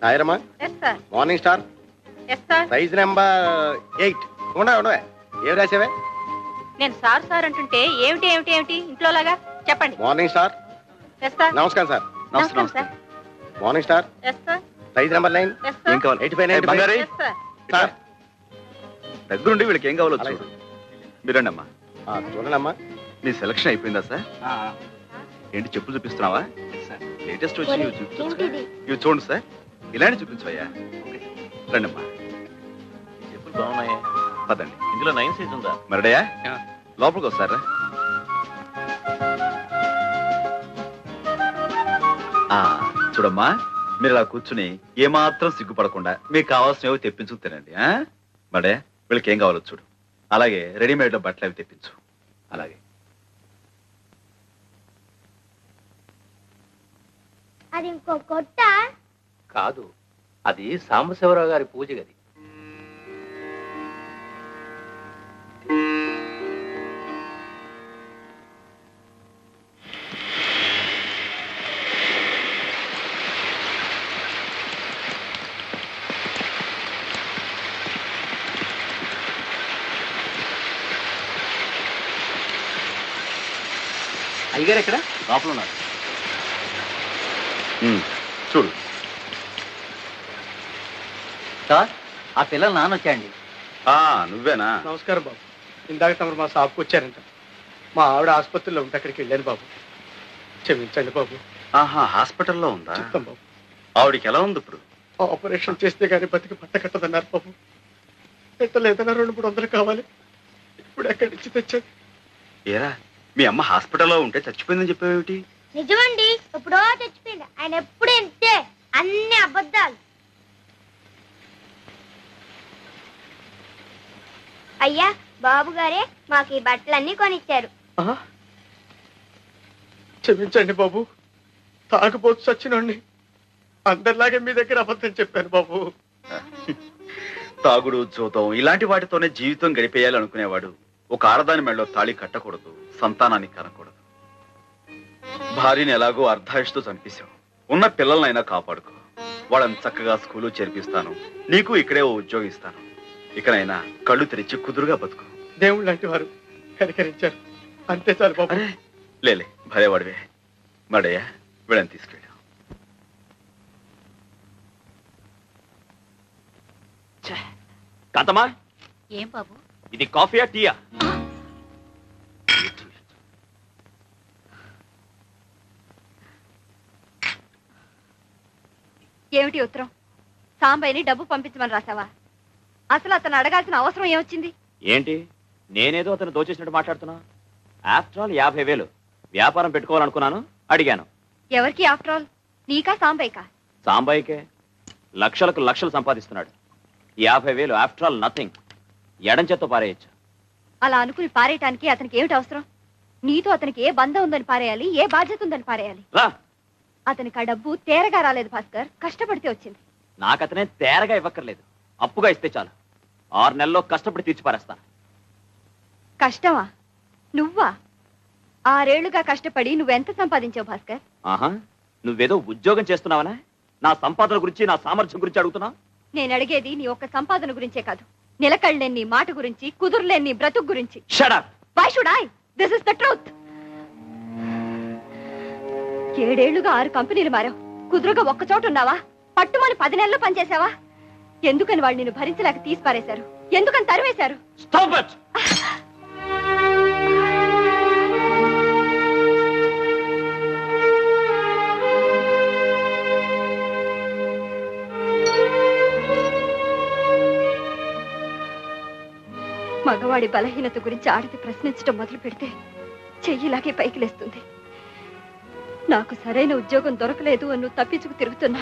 సాయిరమ్మా. Morning star size number 8. ఉండవే ఏం రాసావే? నేను సార్ సార్ అంటుంటే ఏమిటి ఏమిటి ఏమిటి ఇంట్లో లాగా చెప్పండి. Morning star. నమస్కారం సార్. నమస్కారం sir. Morning star size number 9. ఏం కావాలి? 85 సార్. దగ్గరుండి వీళ్ళకి ఏం కావాలో చూడు. మీరండి అమ్మా. చూడండమ్మా. నీ సెలక్షన్ అయిపోయిందా సార్? ఏంటి చెప్పులు చూపిస్తున్నావా? లేటెస్ట్ వచ్చి ఇవి చూడండి సార్. ఇలాంటి చూపించవయ్యా. రండి అమ్మా. చెప్పులు బాగున్నాయి. పదండి. ఇందులో 9 సైజ్ ఉందా? మరడయా లోపలికి వస్తారా? చూడమ్మా, మీరు ఇలా కూర్చుని ఏమాత్రం సిగ్గుపడకుండా మీకు కావాల్సినవి తెప్పించు తినండి. మడే వీళ్ళకి ఏం కావాలో చూడు. అలాగే రెడీమేడ్ లో బట్టలు అవి తెప్పించు. అలాగే. అది ఇంకో కొట్ట కాదు, అది సాంబశివరావు గారి పూజ గది. అయ్యగారు ఎక్కడ? లోపల ఉన్నారు. చూడు సార్, ఆ పిల్లలు నాన్నొచ్చాయండి. నువ్వేనా? నమస్కారం బాబు. ఇందాక తమరు మా షాప్కి వచ్చారంట. మా ఆవిడ ఆసుపత్రిలో ఉంటే అక్కడికి వెళ్ళాను బాబు. క్షమించండి బాబు. హాస్పిటల్లో ఉందా? చెప్తాం బాబు. ఆవిడికి ఎలా ఉంది ఇప్పుడు? ఆపరేషన్ చేస్తే గానీ బతికి పట్ట కట్టదన్నారు బాబు. లేదన్నా 200-300 కావాలి. ఇప్పుడు ఎక్కడి నుంచి తెచ్చాను? ఏరా, మీ అమ్మ హాస్పిటల్లో ఉంటే చచ్చిపోయిందని చెప్పేవేమిటి? నిజమండి, ఎప్పుడో చచ్చిపోయింది. ఆయన ఎప్పుడు ఇంతే, అన్ని అబద్ధాలు. అయ్యా, బాబు గారే మాకు ఈ బట్టలన్నీ కొనిచ్చారు. క్షమించండి బాబు. తాగుబోతు చచ్చినండి. అందరిలాగే మీ దగ్గర అబద్ధం చెప్పాను బాబు. తాగుడు, జూతం ఇలాంటి వాటితోనే జీవితం గడిపేయాలనుకునేవాడు ఒక ఆడదాని మెడలో తాళి కట్టకూడదు, సంతానాన్ని కనకూడదు. భార్యని ఎలాగో అర్ధాయుషుతో చంపేశావు. ఉన్న పిల్లలనైనా కాపాడుకో. వాళ్ళని చక్కగా స్కూలు చేర్పిస్తాను. నీకు ఇక్కడే ఓ ఉద్యోగం ఇస్తాను. ఇకనైనా కళ్ళు తెరిచి కుదురుగా బతుకు. దేవుళ్ళు లాంటి వారు కనికరించారు, అంతే చాలు బాబు. లేలే, భలేవాడివే. మడయ్యా, వీళ్ళని తీసుకెళ్ళా. కాంతమ్మా, ఏం బాబు? ఇది కాఫీయా టీయా? ఏమిటి ఉత్తరం? సాంబయ్యని డబ్బు పంపించమని రాసావా? అసలు అతను అడగాల్సిన అవసరం ఏమొచ్చింది? ఏంటి, నేనేదో అతను దోచేసినట్టు మాట్లాడుతున్నా? ఆఫ్టర్ ఆల్ 50,000 వ్యాపారం పెట్టుకోవాలనుకున్నాను, అడిగాను. ఎవరికి ఆఫ్టర్ ఆల్? నీకా సాంబయ్యకా? సాంబయ్యకే. లక్షలకు లక్షలు సంపాదిస్తున్నాడు. 50,000 ఆఫ్టర్ ఆల్ నథింగ్. ఎడం చేత్తో పారేయచ్చు. అలా అనుకుని పారేయటానికి అతనికి ఏమిటి అవసరం? నీతో అతనికి ఏ బంధం ఉందని పారేయాలి, ఏ బాధ్యత ఉందని పారేయాలి? రా. అతనికి ఆ డబ్బు తేరగా రాలేదు భాస్కర్, కష్టపడితే వచ్చింది. నాకతనే తేరగా ఇవ్వక్కర్లేదు, అప్పుగా ఇస్తే చాలు. 6 నెలల్లో కష్టపడి తీర్చి పారేస్తాను. కష్టమా? నువ్వా? 6 ఏళ్లుగా కష్టపడి నువ్వెంత సంపాదించావు భాస్కర్? ఆహా, నువ్వేదో ఉద్యోగం చేస్తున్నావనా? నా సంపాదన గురించి, నా సామర్థ్యం గురించి అడుగుతున్నా? నేను అడిగేది నీ ఒక్క సంపాదన గురించే కాదు, నిలకడలేని నీ మాట గురించి, కుదురులేని నీ బ్రతుకు గురించి. Shut up. Why should I? This is the truth. 7 ఏళ్లుగా 6 కంపెనీలు మారావు. కుదురుగా ఒక్క చోట ఉన్నావా? పట్టుమని 10 నెలలు పనిచేసావా? ఎందుకని వాళ్ళు నిన్ను భరించలేక తీసి పారేశారు? ఎందుకని తరివేశారు? Stop it. మగవాడి బలహీనత గురించి ఆడది ప్రశ్నించడం మొదలు పెడితే చెయ్యిలాగే పైకి లేస్తుంది. నాకు సరైన ఉద్యోగం దొరకలేదు అని నువ్వు తప్పించుకు తిరుగుతున్నా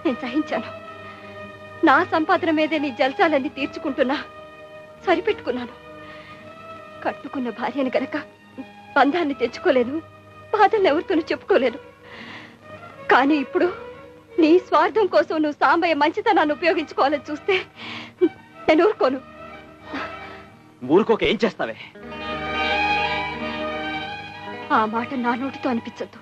నేను సహించాను. నా సంపాదన మీదే నీ జల్సాలన్నీ తీర్చుకుంటున్నా సరిపెట్టుకున్నాను. కట్టుకున్న భార్యను గనక బంధాన్ని తెచ్చుకోలేను, బాధల్ని ఎవరితోనూ చెప్పుకోలేను. కానీ ఇప్పుడు నీ స్వార్థం కోసం నువ్వు సాంబయ్య మంచితనాన్ని ఉపయోగించుకోవాలని చూస్తే నేను ఊరుకోను. ఊరుకోక ఏం చేస్తావే? ఆ మాట నా నోటితో అనిపించద్దు.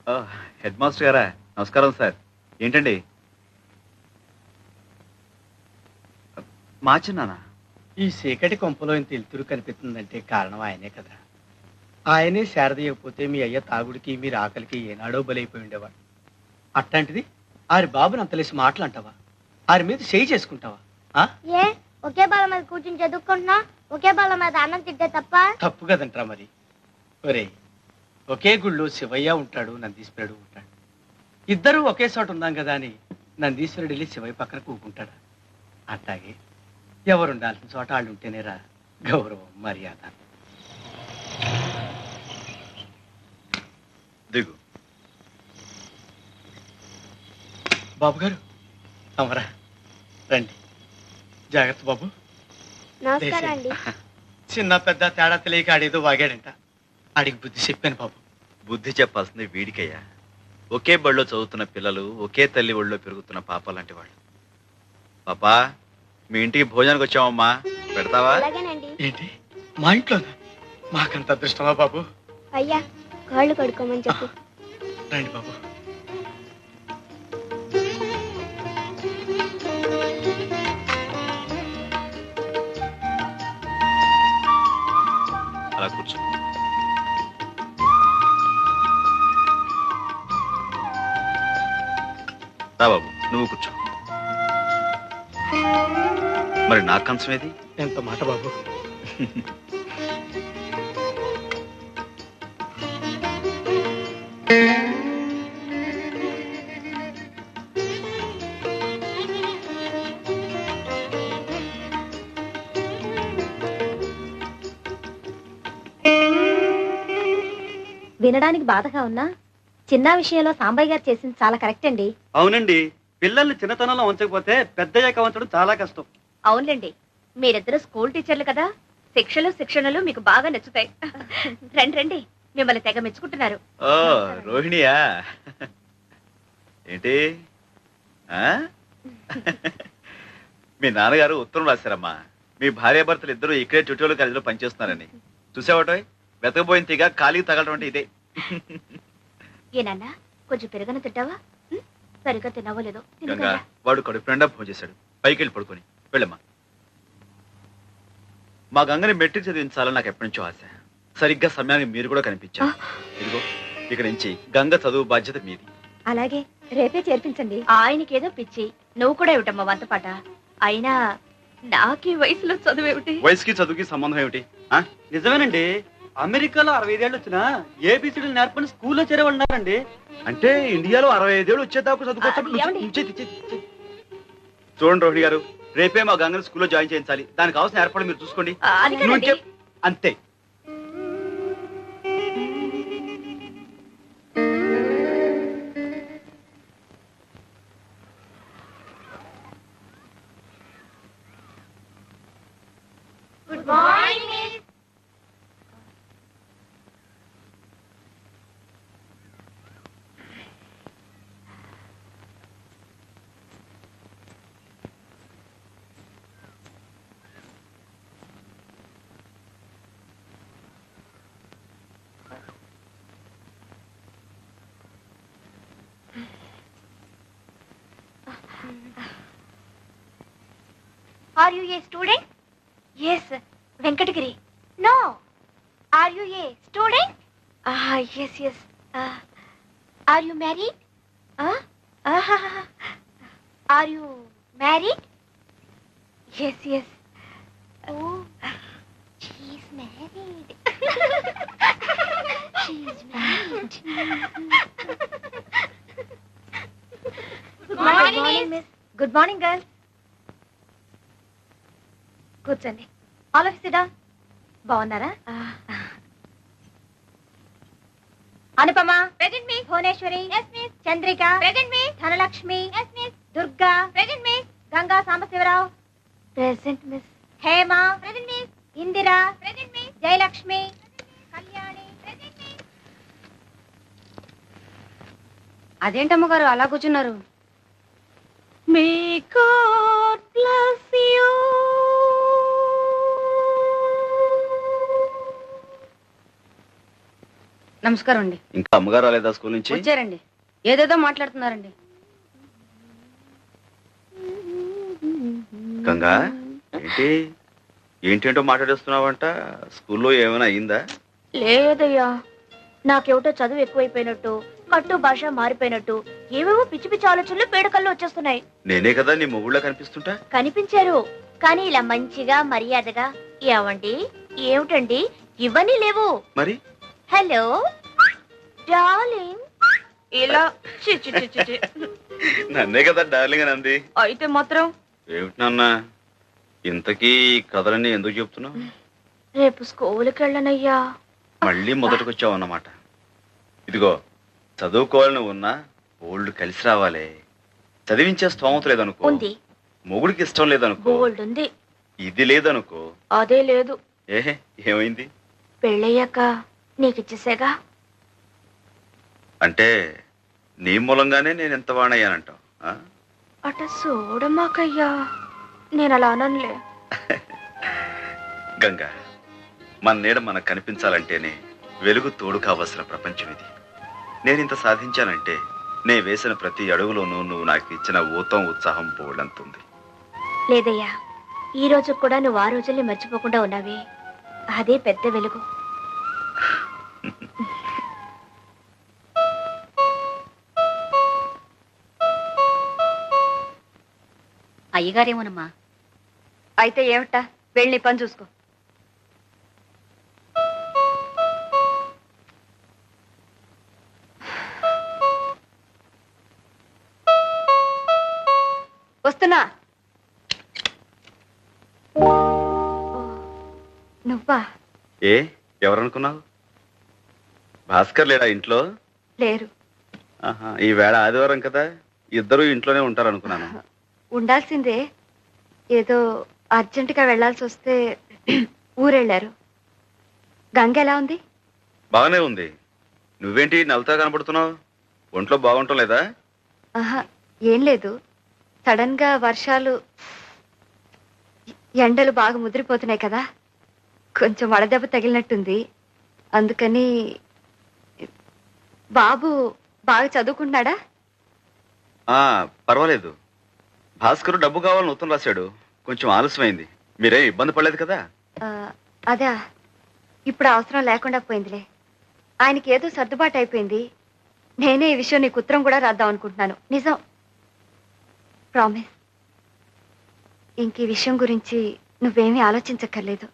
హెడ్ మాస్టర్ గారా, నమస్కారం సార్. ఏంటండి మార్చున్నానా? ఈ చీకటి కొంపలో ఇంత వెలుతురు కనిపిస్తుందంటే కారణం ఆయనే కదా. ఆయనే శారదీయకపోతే మీ అయ్య తాగుడికి మీరు ఆకలికి ఏనాడో బలైపోయి ఉండేవాడు. అట్లాంటిది ఆరి బాబుని అంతలేసి మాటలు అంటావా? ఆరి మీద చేయి చేసుకుంటావా? ఏ ఒకే బాల మీద కూర్చుని చదువుకుంటున్నా, ఒకే బాల మీద అన్నం తింటే తప్ప? తప్పు కదంటరా మరి. ఒరే, ఒకే గుళ్ళో శివయ్య ఉంటాడు, నందీశ్వరుడు ఉంటాడు. ఇద్దరూ ఒకే చోట ఉందాం కదా అని నందీశ్వరుడు వెళ్ళి శివయ్య పక్కన కూకుంటాడా? అట్లాగే ఎవరు ఉండాల్సిన చోట వాళ్ళు ఉంటేనేరా గౌరవం, మర్యాద. దిగు. బాబు గారు అమరా రండి. జాగ్రత్త బాబు. నమస్కారం అండి. చిన్న పెద్ద తేడా తెలియక ఆడేదో వాగాడంట. ఆడికి బుద్ధి చెప్పాను బాబు. బుద్ధి చెప్పాల్సింది వీడికయ్యా. ఒకే బడిలో చదువుతున్న పిల్లలు, ఒకే తల్లి ఒళ్ళో పెరుగుతున్న పాప లాంటి వాళ్ళు. పాపా, మీ ఇంటికి భోజనానికి వచ్చామమ్మా, పెడతావా? అలాగేనండి. ఏంటి మా ఇంట్లోనా? మాకంత అదృష్టమా బాబు? అయ్యా కాళ్ళు కడుక్కోమని చెప్పు. రండి బాబు. అలా కూర్చో. రా బాబు, నువ్వు కూర్చో. మరి నా కంచం ఏది? ఎంత మాట బాబు. వినడానికి బాధగా ఉన్నా చిన్న విషయంలో సాంబయ్య గారు చేసింది చాలా కరెక్ట్ అండి. అవునండి, పిల్లల్ని చిన్నతనంలో ఉంచకపోతే పెద్దయ్యాక ఉంచడం చాలా కష్టం. అవునులేండి, మీరిద్దరు స్కూల్ టీచర్లు కదా, శిక్షణలు మీకు బాగా నచ్చుతాయి. రండి రండి, మిమ్మల్ని తెగ మెచ్చుకుంటున్నారు. ఓ రోహిణియా? ఏంటి మీ నాన్నగారు ఉత్తరం రాశారమ్మా, మీ భార్యాభర్తలు ఇద్దరు ఇక్కడే ట్యూటోరియల్ కాలేజీలో పనిచేస్తున్నారని. చూసావటో వెతకపోయిన తీగా ఖాళీకి తగలటం అంటే ఇదే. ఏనన్నా కొంచెం పెరగన తింటావా? సరిగ్గా తిన్నావో లేదో. గంగా, వాడు కడుపు నిండా భోజనం చేశాడు, పైకి వెళ్ళి పడుకొని వెళ్ళమ్మా. మా గంగని మెట్రిక్ చదివించాలని నాకు ఎప్పటి నుంచో ఆశ. సరిగ్గా సమయానికి మీరు కూడా కనిపించారు. ఇదిగో ఇక్కడ నుంచి గంగ చదువు బాధ్యత మీది. అలాగే రేపే చేర్పించండి. ఆయనకేదో పిచ్చి, నువ్వు కూడా ఏమిటమ్మా వంతపాట. అయినా నాకీ వయసులో చదువేమిటి? వయసుకి చదువుకి సంబంధం ఏమిటి? నిజమేనండి, అమెరికాలో 65 ఏళ్ళు వచ్చినా ఏబిసిడీలు నేర్పని స్కూల్లో చేరేవాళ్ళు ఉన్నారండి. అంటే ఇండియాలో 65 ఏళ్ళు వచ్చేదాకా ఏమండి? చూడండి రోహిణి గారు, రేపే మా గంగని స్కూల్లో జాయిన్ చేయించాలి. దానికి కావాల్సిన ఏర్పాటు మీరు చూసుకోండి. అది కాదండి. అంతే. Good morning miss. Are you a student? Yes, Venkatagiri. No. Are you a student? Yes. Are you married? Are you married? Yes. Oh, she's married. She's married. Good morning, miss. Good morning girls. కూర్చోండి. All of సిడా. బాగున్నారా? Anupama, Present, miss. Bhuvaneshwari, Yes, miss. Chandrika, Present, miss. Dhanalakshmi, Yes, miss. Durga, Present, miss. Ganga Sambasivarao, present miss. Hema, Present, miss. Indira, Present, miss. Jayalakshmi, Kalyani. Present, miss. అదేంటమ్మ గారు అలా కూర్చున్నారు? May God bless you. నమస్కారం అండి. ఇంకా అమ్మగారు రాలేదా స్కూల్ నుంచి? వచ్చారండి. ఏదేదో మాట్లాడుతున్నారండి. గంగా, ఏంటేంటో మాట్లాడేస్తున్నావంట. స్కూల్లో ఏమైనా అయిందా? లేదయ్యా, నాకేమిటో చదువు ఎక్కువైపోయినట్టు, కట్టు భాష మారిపోయినట్టు, ఏవేవో పిచ్చి పిచ్చి ఆలోచనలు పేడకల్లో వచ్చేస్తున్నాయి. నేనే కదా నీ మొగుళ్ళ కనిపిస్తుంటా? కనిపించారు, కానీ ఇలా మంచిగా మర్యాదగా ఏమండి ఏమిటండి ఇవన్నీ లేవు. మరి హలో డార్లింగ్ ఇలా నన్నే కదా డార్లింగ్ అని అంది. అయితే మాత్రం ఏమిటి నాన్న, ఇంతకీ కథలన్నీ ఎందుకు చెప్తున్నావు? రేపు స్కూల్కి వెళ్ళనయ్యా. మళ్ళీ మొదటికొచ్చావు అన్నమాట. ఇదిగో, చదువుకోవాలని ఉన్నా ఓల్డ్ కలిసి రావాలి. చదివించే స్తోమత లేదనుకో, ఉంది. మొగుడికి ఇష్టం లేదనుకో, గోల్డ్ ఉంది. ఇది లేదనుకో. అదే లేదు. ఏహే, ఏమైంది? పెళ్ళయ్యాక నీకిచ్చేసేగా. అంటే నీ మూలంగానే నేను ఎంత వాణయ్యానంటావు? అట చూడమాకయ్యా, నేను అలా అననులే. గంగా, మన నీడ మనకు కనిపించాలంటేనే వెలుగు తోడు కావలసిన ప్రపంచం ఇది. నేనింత సాధించానంటే నే వేసిన ప్రతి అడుగులోనూ నువ్వు నాకు ఇచ్చిన ఊతం ఉత్సాహం పోవడంతుంది. లేదయ్యా, ఈ రోజు కూడా నువ్వు ఆ రోజుల్ని మర్చిపోకుండా ఉన్నావే, అదే పెద్ద వెలుగు. అయ్యగారేమోనమ్మా. అయితే ఏమిటా, వెళ్ళి పని చూసుకో. వస్తున్నా. నువ్వా? ఏ, ఎవరనుకున్నావు? భాస్కర్ లేడా ఇంట్లో? లేరు. ఈ వేళ ఆదివారం కదా, ఇద్దరు ఇంట్లోనే ఉంటారనుకున్నాను. ఉండాల్సిందే, ఏదో అర్జెంటుగా వెళ్లాల్సి వస్తే ఊరెళ్ళారు. గంగ ఎలా ఉంది? బాగానే ఉంది. నువ్వేంటి నవ్వుతా కనబడుతున్నావు? ఒంట్లో బాగుంటం లేదా? ఆహా, ఏం లేదు. సడన్ గా వర్షాలు, ఎండలు బాగా ముదిరిపోతున్నాయి కదా, కొంచెం వడదెబ్బ తగిలినట్టుంది. అందుకని. బాబు బాగా చదువుకుంటున్నాడా? పర్వాలేదు. భాస్కర్ డబ్బు కావాలని ఉత్తరం రాశాడు. కొంచెం ఆలస్యమైంది. మీరే ఇబ్బంది పడలేదు కదా? అదా, ఇప్పుడు అవసరం లేకుండా పోయిందిలే. ఆయనకి ఏదో సర్దుబాటు అయిపోయింది. నేనే ఈ విషయం నీకు ఉత్తరం కూడా రాద్దాం అనుకుంటున్నాను. నిజం, ప్రామిస్. ఇంక ఈ విషయం గురించి నువ్వేమీ ఆలోచించక్కర్లేదు.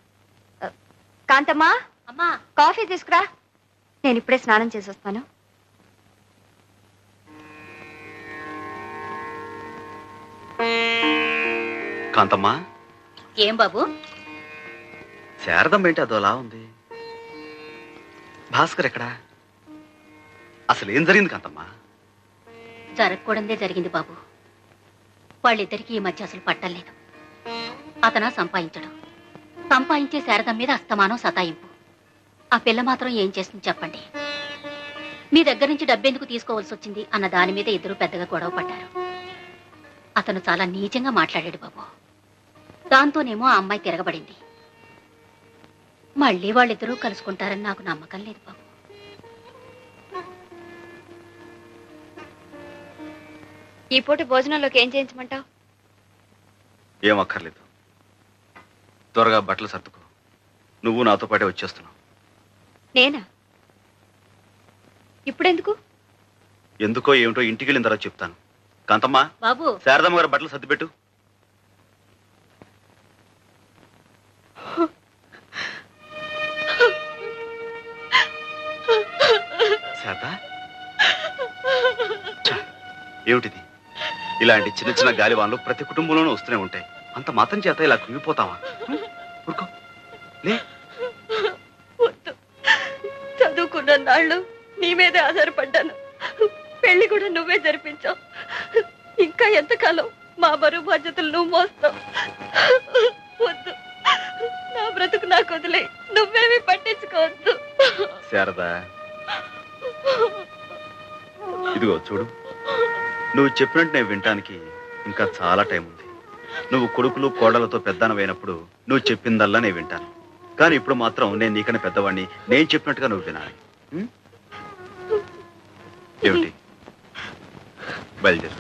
కాంతమ్మా, అమ్మా, కాఫీ తీసుకురా. నేను ఇప్పుడే స్నానం చేసి వస్తాను. కాంతమ్మా. ఏం బాబు? శారదమ్మ ఏంటి అదోలా ఉంది? భాస్కర్ ఎక్కడా? అసలు ఏం జరిగింది కాంతమ్మా? జరగకూడదే జరిగింది బాబు. వాళ్ళిద్దరికీ ఈ మధ్య అసలు పట్టలేదు. అతను సంపాదించడం, సంపాదించే శారదం మీద అస్తమానం సతాయింపు. ఆ పిల్ల మాత్రం ఏం చేస్తుంది చెప్పండి? మీ దగ్గర నుంచి డబ్బెందుకు తీసుకోవాల్సి వచ్చింది అన్న దాని మీద ఇద్దరు పెద్దగా గొడవ పడ్డారు. అతను చాలా నీచంగా మాట్లాడాడు బాబు. దాంతోనేమో ఆ అమ్మాయి తిరగబడింది. మళ్ళీ వాళ్ళిద్దరూ కలుసుకుంటారని నాకు నమ్మకం లేదు బాబు. ఈ పూట భోజనంలోకి ఏం చేయించమంటావు? ఏం అక్కర్లేదు. త్వరగా బట్టలు సర్దుకో. నువ్వు నాతో పాటే వచ్చేస్తున్నావు. నేనా? ఇప్పుడెందుకు? ఎందుకో ఏమిటో ఇంటికి వెళ్ళిన తర్వాత చెప్తాను. కాంతమ్మా, బాబు, శారదమ్మ గారు బట్టలు సర్దిపెట్టు. శారదా, ఏమిటిది? ఇలాంటి చిన్న చిన్న గాలివాన్లు ప్రతి కుటుంబంలోనూ వస్తూనే ఉంటాయి. అంత మాత్రం చేత ఇలా కుంగిపోతావా? ఊరుకో, లే. చదువుకున్న నాళ్ళు నీ మీదే ఆధారపడ్డాను. పెళ్లి కూడా నువ్వే జరిపించావు. ఇంకా ఎంతకాలం మా బరువు బాధ్యతలు నువ్వు మోస్తావు? వద్దు, నా బ్రతుకు నాకు వదిలే. నువ్వేమీ పట్టించుకోవద్దు. శారదా, ఇదిగో చూడు, నువ్వు చెప్పినట్టు నేను వినటానికి ఇంకా చాలా టైం ఉంది. నువ్వు కొడుకులు కోడలతో పెద్దనవైనప్పుడు నువ్వు చెప్పిందల్లా నేను వింటాను. కానీ ఇప్పుడు మాత్రం నేను నీకన్నా పెద్దవాడిని. నేను చెప్పినట్టుగా నువ్వు వినాలి. ఏమిటి బయలుదేరు